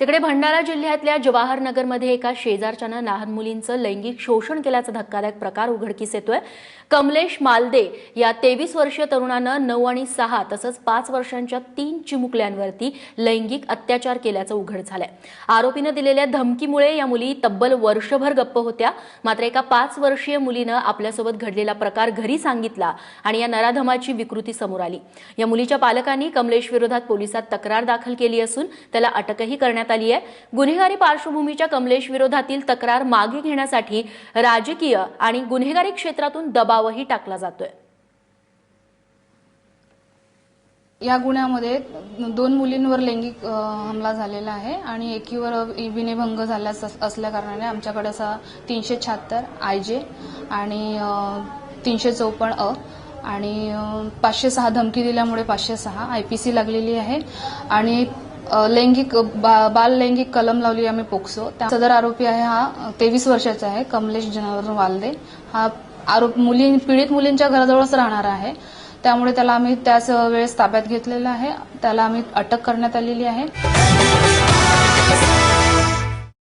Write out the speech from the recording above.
तिकडे भंडारा जिल्ह्यातल्या जवाहरनगरमध्ये एका शेजारच्यानं लहान मुलींचं लैंगिक शोषण केल्याचा धक्कादायक प्रकार उघडकीस येतोय। कमलेश मालदे या 23 वर्षीय तरुणानं 9 आणि 6 तसंच 5 वर्षांच्या 3 चिमुकल्यांवरती लैंगिक अत्याचार केल्याचं उघड झालंय। आरोपीनं दिलेल्या धमकीमुळे या मुली तब्बल वर्षभर गप्प होत्या। मात्र एका 5 वर्षीय मुलीनं आपल्यासोबत घडलेला प्रकार घरी सांगितला आणि या नराधमाची विकृती समोर आली। या मुलीच्या पालकांनी कमलेश विरोधात पोलिसात तक्रार दाखल केली असून त्याला अटकही करण्यात आली आहे। गुन्हेगारी पार्श्वभूमीच्या कमलेश विरोधातील तक्रार मागे घेण्यासाठी राजकीय आणि गुन्हेगारी क्षेत्रातून दबावही टाकला जातोय। या गुन्ह्यामध्ये 2 मुलींवर लैंगिक हमला झालेला आहे आणि एकीवर विनयभंग झाला असल्या कारणाने आमच्याकडे 376 आयजे आणि 354 अ आणि 506 धमकी दिल्यामुळे 506 आयपीसी लागलेली आहे आणि बाल लैंगिक कलम लावली आम्ही पोक्सो। सदर आरोपी आहे हा 23 वर्षाचा आहे, कमलेश जनार्दन मालदे। हा आरोप पीडित मुलींच्या घराजवळच राहणार आहे, त्यामुळे त्याला आम्ही त्याच वेळेस ताब्यात घेतलेला आहे। त्याला आम्ही अटक करण्यात आलेली आहे।